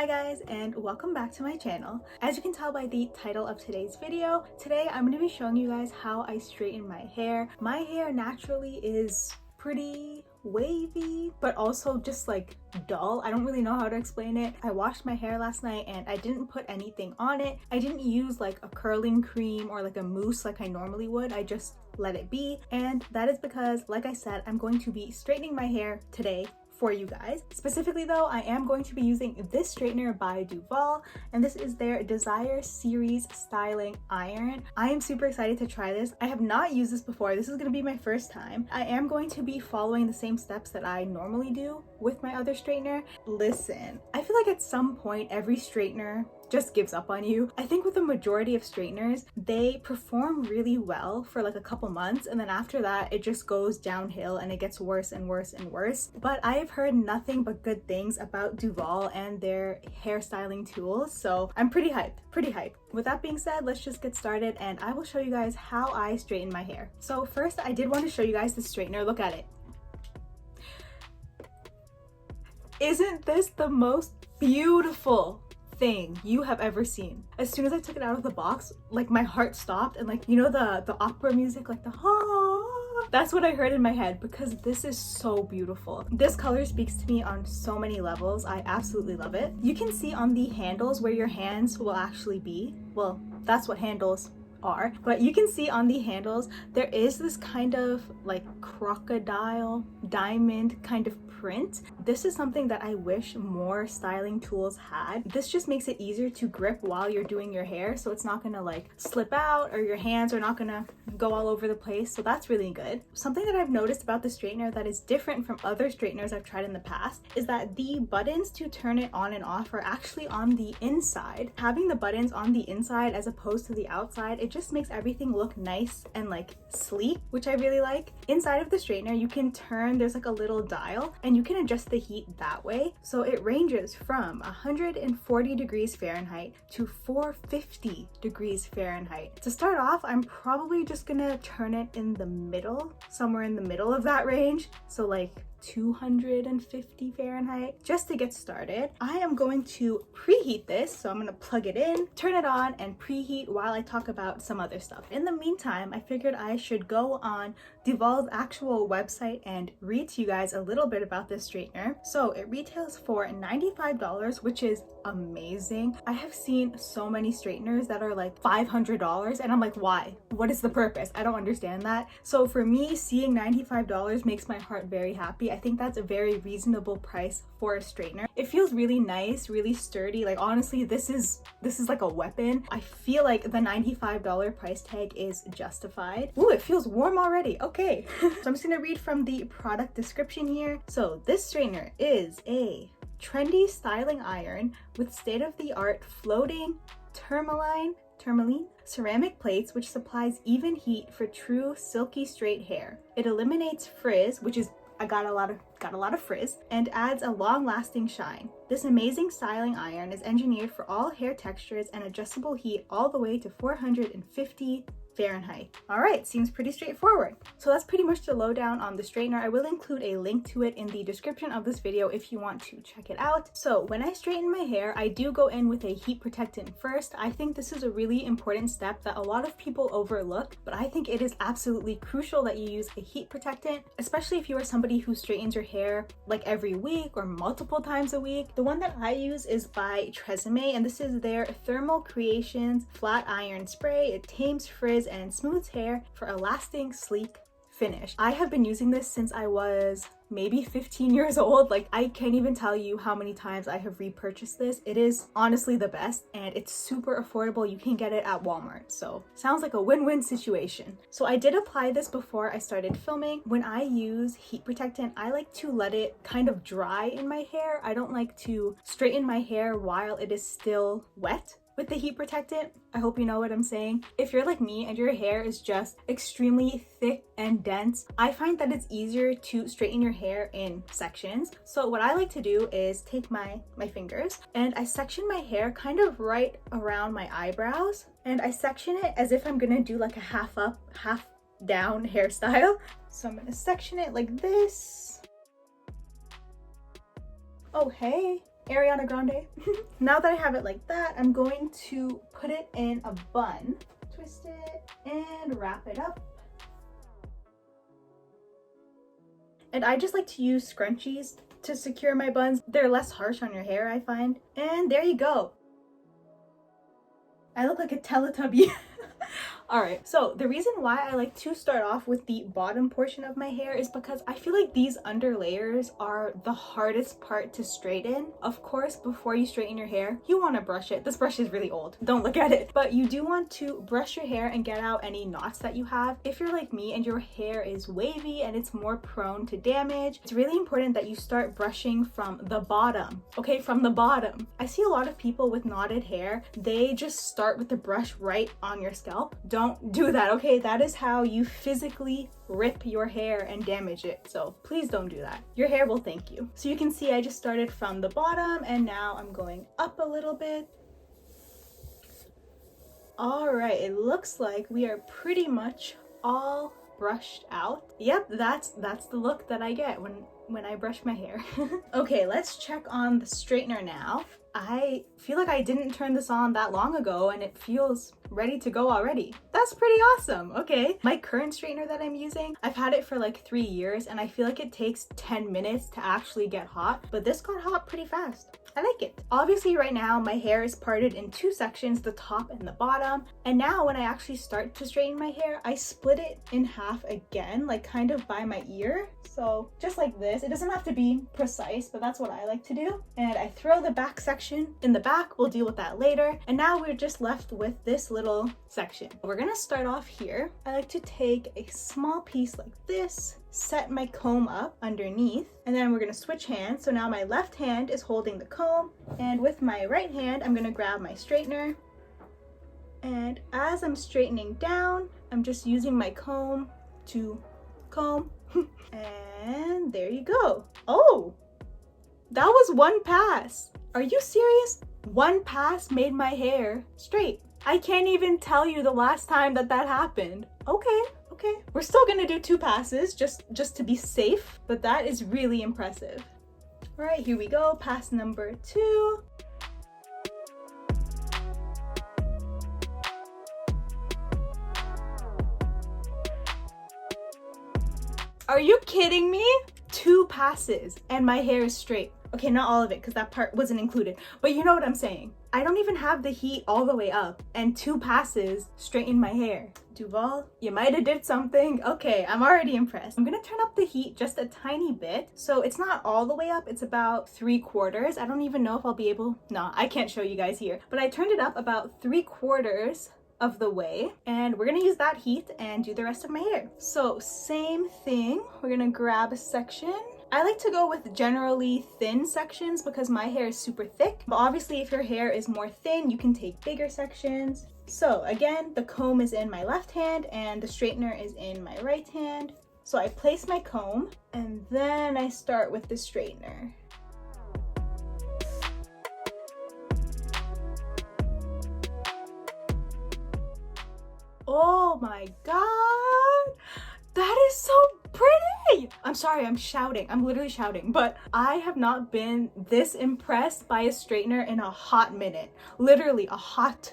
Hi guys, and welcome back to my channel. As you can tell by the title of today's video, today I'm going to be showing you guys how I straighten my hair. My hair naturally is pretty wavy, but also just like dull. I don't really know how to explain it. I washed my hair last night and I didn't put anything on it. I didn't use like a curling cream or like a mousse like I normally would. I just let it be, and that is because, like I said, I'm going to be straightening my hair today for you guys. Specifically though, I am going to be using this straightener by Duvolle, and this is their Desire Series Styling Iron. I am super excited to try this. I have not used this before. This is going to be my first time. I am going to be following the same steps that I normally do with my other straightener. Listen, I feel like at some point every straightener just gives up on you. I think with the majority of straighteners, they perform really well for like a couple months, and then after that it just goes downhill and it gets worse and worse and worse. But I have heard nothing but good things about Duvolle and their hairstyling tools, so I'm pretty hyped. With that being said, let's just get started and I will show you guys how I straighten my hair. So first, I did want to show you guys the straightener. Look at it. Isn't this the most beautiful thing you have ever seen? As soon as I took it out of the box, like my heart stopped, and like, you know, the opera music, like the ah, that's what I heard in my head, because this is so beautiful. This color speaks to me on so many levels. I absolutely love it. You can see on the handles where your hands will actually be. Well, that's what handles are, but you can see on the handles there is this kind of like crocodile diamond kind of print. This is something that I wish more styling tools had. This just makes it easier to grip while you're doing your hair, so it's not gonna like slip out, or your hands are not gonna go all over the place, so that's really good. Something that I've noticed about the straightener that is different from other straighteners I've tried in the past is that the buttons to turn it on and off are actually on the inside. Having the buttons on the inside as opposed to the outside, it just makes everything look nice and like sleek, which I really like. Inside of the straightener, you can turn, there's like a little dial, and you can adjust the heat that way. So it ranges from 140 degrees Fahrenheit to 450 degrees Fahrenheit. To start off, I'm probably just gonna turn it in the middle, somewhere in the middle of that range. So like 250 Fahrenheit, just to get started. I am going to preheat this, so I'm going to plug it in, turn it on, and preheat while I talk about some other stuff. In the meantime, I figured I should go on Duvolle's actual website and read to you guys a little bit about this straightener. So it retails for $95, which is amazing. I have seen so many straighteners that are like $500, and I'm like, why? What is the purpose? I don't understand that. So for me, seeing $95 makes my heart very happy. I think that's a very reasonable price for a straightener. It feels really nice, really sturdy. Like honestly, this is like a weapon. I feel like the $95 price tag is justified. Ooh, it feels warm already. Okay. So I'm just gonna read from the product description here. So this straightener is a trendy styling iron with state-of-the-art floating tourmaline ceramic plates, which supplies even heat for true silky straight hair. It eliminates frizz, which is I got a lot of frizz, and adds a long-lasting shine. This amazing styling iron is engineered for all hair textures and adjustable heat all the way to 450 Fahrenheit. All right, seems pretty straightforward. So that's pretty much the lowdown on the straightener. I will include a link to it in the description of this video if you want to check it out. So when I straighten my hair, I do go in with a heat protectant first. I think this is a really important step that a lot of people overlook, but I think it is absolutely crucial that you use a heat protectant, especially if you are somebody who straightens your hair like every week or multiple times a week. The one that I use is by Tresemmé, and this is their Thermal Creations Flat Iron Spray. It tames frizz and smooths hair for a lasting, sleek finish. I have been using this since I was maybe 15 years old. Like, I can't even tell you how many times I have repurchased this. It is honestly the best, and it's super affordable. You can get it at Walmart, so sounds like a win-win situation. So I did apply this before I started filming. When I use heat protectant, I like to let it kind of dry in my hair. I don't like to straighten my hair while it is still wet with the heat protectant. I hope you know what I'm saying. If you're like me and your hair is just extremely thick and dense, I find that it's easier to straighten your hair in sections. So what I like to do is take my fingers and I section my hair kind of right around my eyebrows, and I section it as if I'm gonna do like a half up, half down hairstyle. So I'm gonna section it like this. Oh, hey. Ariana Grande. Now that I have it like that, I'm going to put it in a bun, twist it, and wrap it up. And I just like to use scrunchies to secure my buns. They're less harsh on your hair, I find. And there you go. I look like a Teletubby. Alright, so the reason why I like to start off with the bottom portion of my hair is because I feel like these under layers are the hardest part to straighten. Of course, before you straighten your hair, you want to brush it. This brush is really old, don't look at it. But you do want to brush your hair and get out any knots that you have. If you're like me and your hair is wavy and it's more prone to damage, it's really important that you start brushing from the bottom. Okay, from the bottom. I see a lot of people with knotted hair, they just start with the brush right on your scalp. Don't do that, okay? That is how you physically rip your hair and damage it. So please don't do that. Your hair will thank you. So you can see I just started from the bottom and now I'm going up a little bit. All right, it looks like we are pretty much all brushed out. Yep, that's the look that I get when I brush my hair. Okay, let's check on the straightener now. I feel like I didn't turn this on that long ago and it feels ready to go already. That's pretty awesome. Okay. My current straightener that I'm using, I've had it for like 3 years and I feel like it takes 10 minutes to actually get hot, but this got hot pretty fast. I like it. Obviously right now my hair is parted in 2 sections, the top and the bottom. And now when I actually start to straighten my hair, I split it in half again, like kind of by my ear. So just like this, it doesn't have to be precise, but that's what I like to do. And I throw the back section in the back. We'll deal with that later. And now we're just left with this little section. We're gonna start off here. I like to take a small piece like this, set my comb up underneath, and then we're gonna switch hands. So now my left hand is holding the comb, and with my right hand, I'm gonna grab my straightener. And as I'm straightening down, I'm just using my comb to comb. And there you go. Oh, that was one pass. Are you serious? One pass made my hair straight. I can't even tell you the last time that happened. Okay. We're still gonna do 2 passes just to be safe, but that is really impressive. All right, here we go. Pass number 2. Are you kidding me? 2 passes and my hair is straight. Okay, not all of it because that part wasn't included, but you know what I'm saying. I don't even have the heat all the way up and 2 passes straightened my hair. Duvolle, you might have did something. Okay, I'm already impressed. I'm gonna turn up the heat just a tiny bit. So it's not all the way up, it's about 3/4. I don't even know if I'll be able, no, I can't show you guys here, but I turned it up about 3/4 of the way, and we're gonna use that heat and do the rest of my hair. So same thing, we're gonna grab a section. I like to go with generally thin sections because my hair is super thick, but obviously if your hair is more thin, you can take bigger sections. So again, the comb is in my left hand and the straightener is in my right hand. So I place my comb and then I start with the straightener. Oh my god, that is so pretty! I'm sorry, I'm shouting. I'm literally shouting, but I have not been this impressed by a straightener in a hot minute. Literally a hot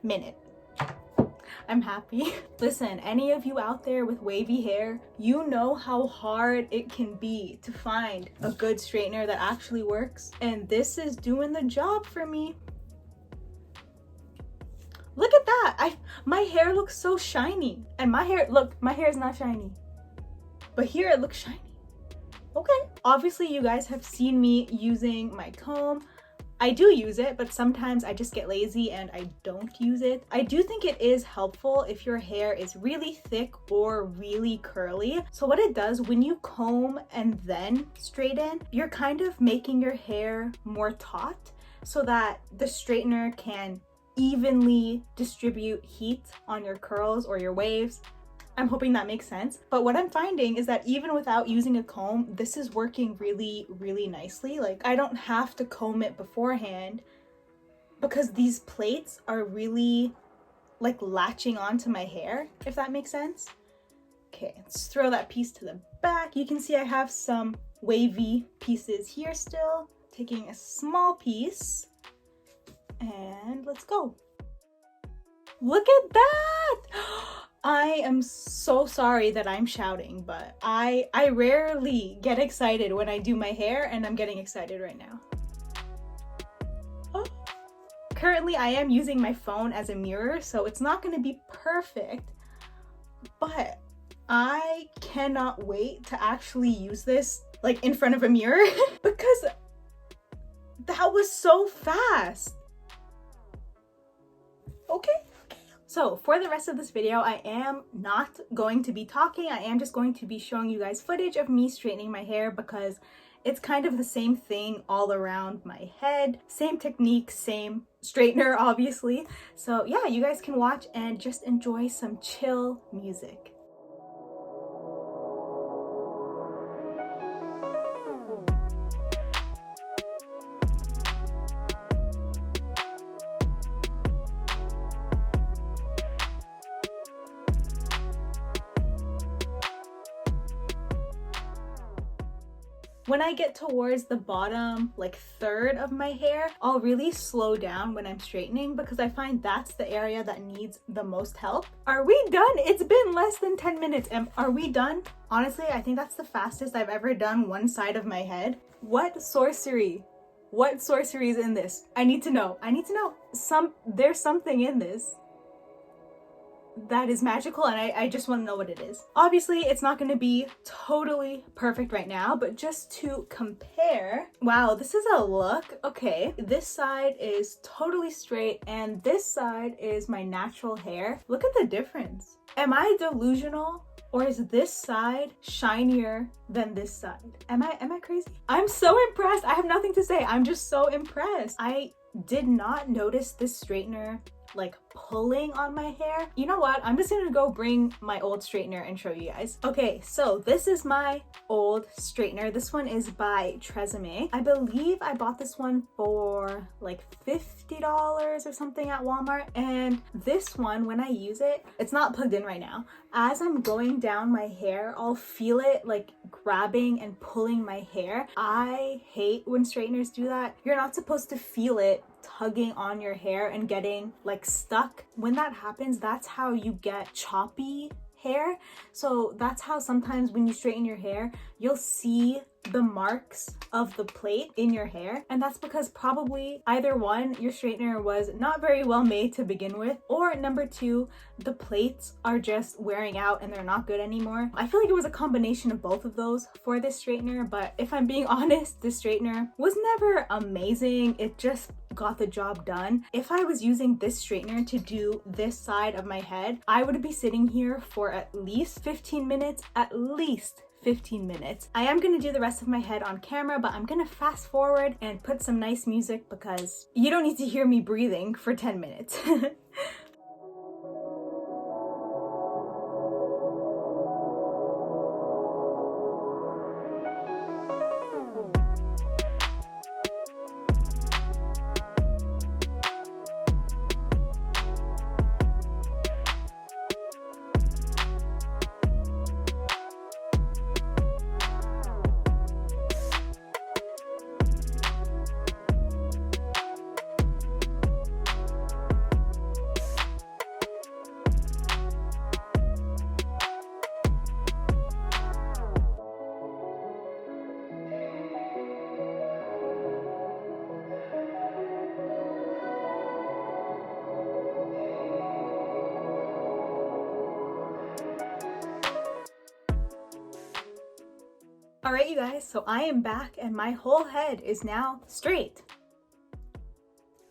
minute. I'm happy. Listen, any of you out there with wavy hair, you know how hard it can be to find a good straightener that actually works, and this is doing the job for me. Look at that! My hair looks so shiny. And my hair, look, my hair is not shiny. But here it looks shiny. Okay. Obviously you guys have seen me using my comb. I do use it, but sometimes I just get lazy and I don't use it. I do think it is helpful if your hair is really thick or really curly. So what it does when you comb and then straighten, you're kind of making your hair more taut so that the straightener can evenly distribute heat on your curls or your waves. I'm hoping that makes sense. But what I'm finding is that even without using a comb, this is working really, really nicely. Like, I don't have to comb it beforehand because these plates are really like latching onto my hair, if that makes sense. Okay, let's throw that piece to the back. You can see I have some wavy pieces here still. taking a small piece, and let's go. Look at that! I am so sorry that I'm shouting, but I rarely get excited when I do my hair, and I'm getting excited right now. Currently, I am using my phone as a mirror, so it's not going to be perfect, but I cannot wait to actually use this like in front of a mirror because that was so fast. Okay. So for the rest of this video, I am not going to be talking. I am just going to be showing you guys footage of me straightening my hair because it's kind of the same thing all around my head. Same technique, same straightener, obviously. So yeah, you guys can watch and just enjoy some chill music. When I get towards the bottom, like third of my hair, I'll really slow down when I'm straightening because I find that's the area that needs the most help. Are we done? It's been less than 10 minutes. Are we done? Honestly, I think that's the fastest I've ever done one side of my head. What sorcery? What sorcery is in this? I need to know. I need to know. There's something in this that is magical, and I just want to know what it is. Obviously, it's not going to be totally perfect right now, but just to compare, wow, this is a look. Okay, this side is totally straight, and this side is my natural hair. Look at the difference. Am I delusional? Or is this side shinier than this side? Am I crazy? I'm so impressed. I have nothing to say. I'm just so impressed. I did not notice this straightener like pulling on my hair. You know what? I'm just gonna go bring my old straightener and show you guys. Okay, so this is my old straightener. This one is by Tresemmé. I believe I bought this one for like $50 or something at Walmart. And this one, when I use it, it's not plugged in right now. As I'm going down my hair, I'll feel it like grabbing and pulling my hair. I hate when straighteners do that. You're not supposed to feel it tugging on your hair and getting like stuck. When that happens, that's how you get choppy hair. So that's how sometimes when you straighten your hair, you'll see the marks of the plate in your hair, and that's because probably either one, your straightener was not very well made to begin with, or number two, the plates are just wearing out and they're not good anymore. I feel like it was a combination of both of those for this straightener, but if I'm being honest, this straightener was never amazing. It just got the job done. If I was using this straightener to do this side of my head, I would be sitting here for at least 15 minutes, at least 15 minutes. I am gonna do the rest of my head on camera, but I'm gonna fast forward and put some nice music because you don't need to hear me breathing for 10 minutes. All right, you guys, so I am back and my whole head is now straight.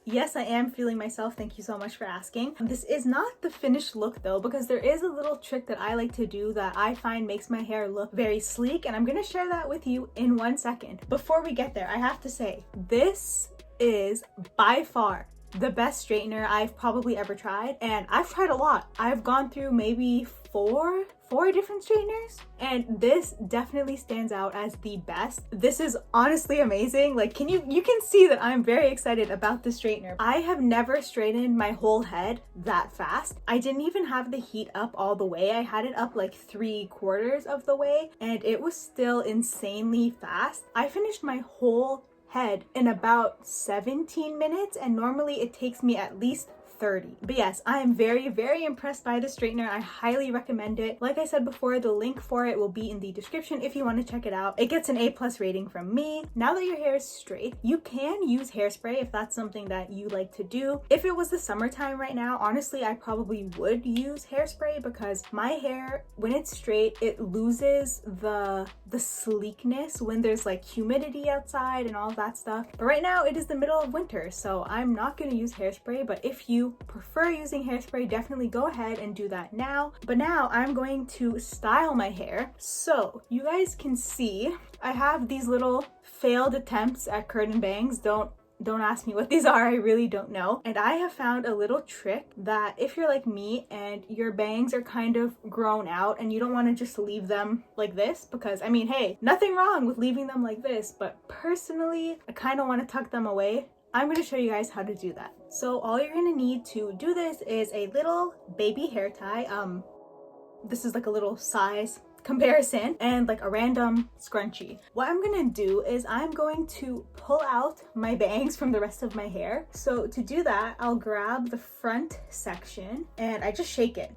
Yes, I am feeling myself. Thank you so much for asking. This is not the finished look though, because there is a little trick that I like to do that I find makes my hair look very sleek, and I'm gonna share that with you in 1 second. Before we get there, I have to say, this is by far the best straightener I've probably ever tried, and I've tried a lot. I've gone through maybe four different straighteners, and this definitely stands out as the best. This is honestly amazing. Like, you can see that I'm very excited about this straightener. I have never straightened my whole head that fast. I didn't even have the heat up all the way. I had it up like 3/4 of the way, and it was still insanely fast. I finished my whole head in about 17 minutes, and normally it takes me at least 30. But yes, I am very, very impressed by the straightener. I highly recommend it. Like I said before, the link for it will be in the description if you want to check it out. It gets an A+ rating from me. Now that your hair is straight, you can use hairspray if that's something that you like to do. If it was the summertime right now, honestly, I probably would use hairspray because my hair, when it's straight, it loses the sleekness when there's like humidity outside and all that stuff. But right now it is the middle of winter, so I'm not going to use hairspray. But if you prefer using hairspray, definitely go ahead and do that now. But now I'm going to style my hair. So you guys can see I have these little failed attempts at curtain bangs. Don't ask me what these are, I really don't know. And I have found a little trick that if you're like me and your bangs are kind of grown out and you don't want to just leave them like this, because I mean, hey, nothing wrong with leaving them like this, but personally, I kind of want to tuck them away. I'm going to show you guys how to do that. So all you're going to need to do this is a little baby hair tie. This is like a little size comparison, and like a random scrunchie. What I'm gonna do is I'm going to pull out my bangs from the rest of my hair. So to do that, I'll grab the front section and I just shake it.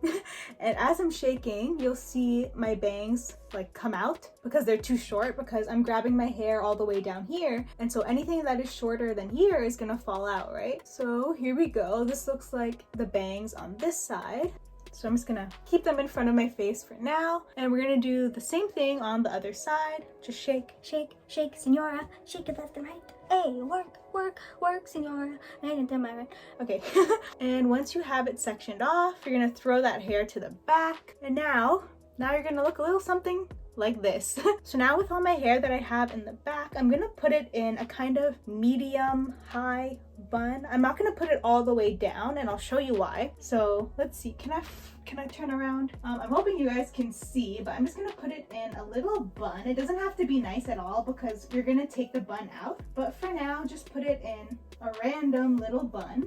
And as I'm shaking, you'll see my bangs like come out because they're too short, because I'm grabbing my hair all the way down here, and so anything that is shorter than here is gonna fall out, right? So here we go. This looks like the bangs on this side. So I'm just gonna keep them in front of my face for now. And we're gonna do the same thing on the other side. Just shake, shake, shake, senora. Shake it left and right. Hey, work, work, work, senora. Right into my right. Okay. And once you have it sectioned off, you're gonna throw that hair to the back. And now you're gonna look a little something like this. So now with all my hair that I have in the back, I'm gonna put it in a kind of medium high bun. I'm not gonna put it all the way down, and I'll show you why. So let's see, can I turn around? I'm hoping you guys can see, but I'm just gonna put it in a little bun. It doesn't have to be nice at all because you're gonna take the bun out, but for now just put it in a random little bun.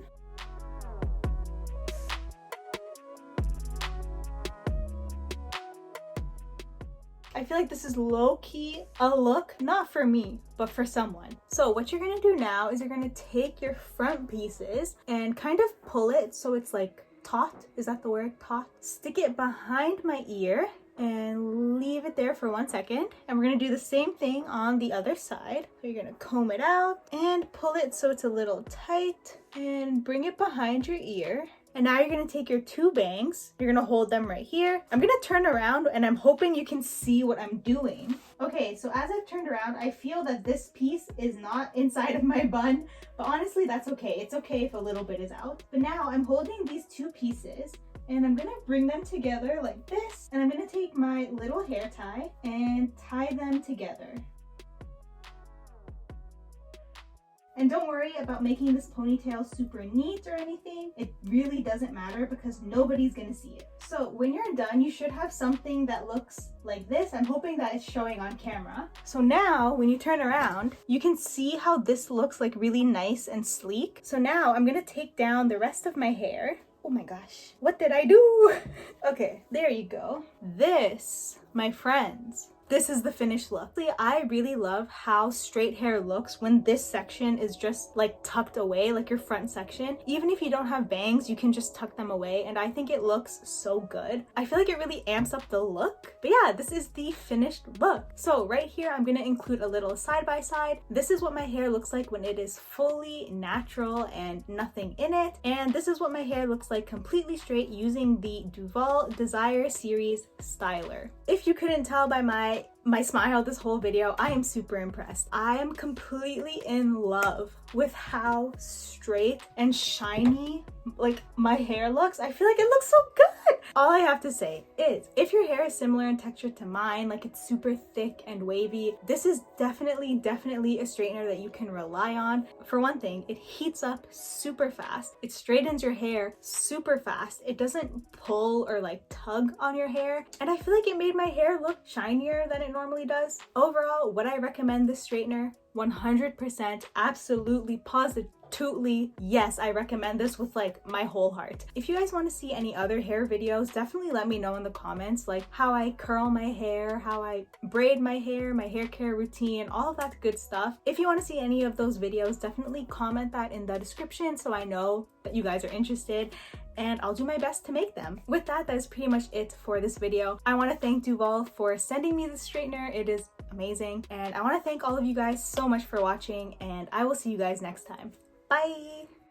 I feel like this is low-key a look, not for me, but for someone. So what you're gonna do now is you're gonna take your front pieces and kind of pull it so it's like taut. Is that the word? Taut. Stick it behind my ear and leave it there for 1 second. And we're gonna do the same thing on the other side. So you're gonna comb it out and pull it so it's a little tight and bring it behind your ear. And now you're gonna take your two bangs, you're gonna hold them right here. I'm gonna turn around and I'm hoping you can see what I'm doing. Okay, so as I've turned around, I feel that this piece is not inside of my bun, but honestly, that's okay. It's okay if a little bit is out. But now I'm holding these two pieces and I'm gonna bring them together like this. And I'm gonna take my little hair tie and tie them together. And don't worry about making this ponytail super neat or anything. It really doesn't matter because nobody's gonna see it. So when you're done, you should have something that looks like this. I'm hoping that it's showing on camera. So now when you turn around, you can see how this looks like really nice and sleek. So now I'm gonna take down the rest of my hair. Oh my gosh, what did I do? Okay, there you go. This, my friends, this is the finished look. I really love how straight hair looks when this section is just like tucked away, like your front section. Even if you don't have bangs, you can just tuck them away, and I think it looks so good. I feel like it really amps up the look. But yeah, this is the finished look. So right here, I'm gonna include a little side by side. This is what my hair looks like when it is fully natural and nothing in it. And this is what my hair looks like completely straight using the Duvolle Desire Series Styler. If you couldn't tell by my smile this whole video, I am super impressed. I am completely in love with how straight and shiny like my hair looks. I feel like it looks so good. All I have to say is, if your hair is similar in texture to mine, like it's super thick and wavy, this is definitely a straightener that you can rely on. For one thing, it heats up super fast. It straightens your hair super fast. It doesn't pull or like tug on your hair. And I feel like it made my hair look shinier than it normally does. Overall, would I recommend this straightener? 100%, absolutely, absolutely yes, I recommend this with like my whole heart. If you guys want to see any other hair videos, definitely let me know in the comments, like how I curl my hair, how I braid my hair care routine, all of that good stuff. If you want to see any of those videos, definitely comment that in the description so I know that you guys are interested, and I'll do my best to make them. With that, that is pretty much it for this video. I want to thank Duvolle for sending me this straightener. It is amazing, and I want to thank all of you guys so much for watching, and I will see you guys next time. Bye!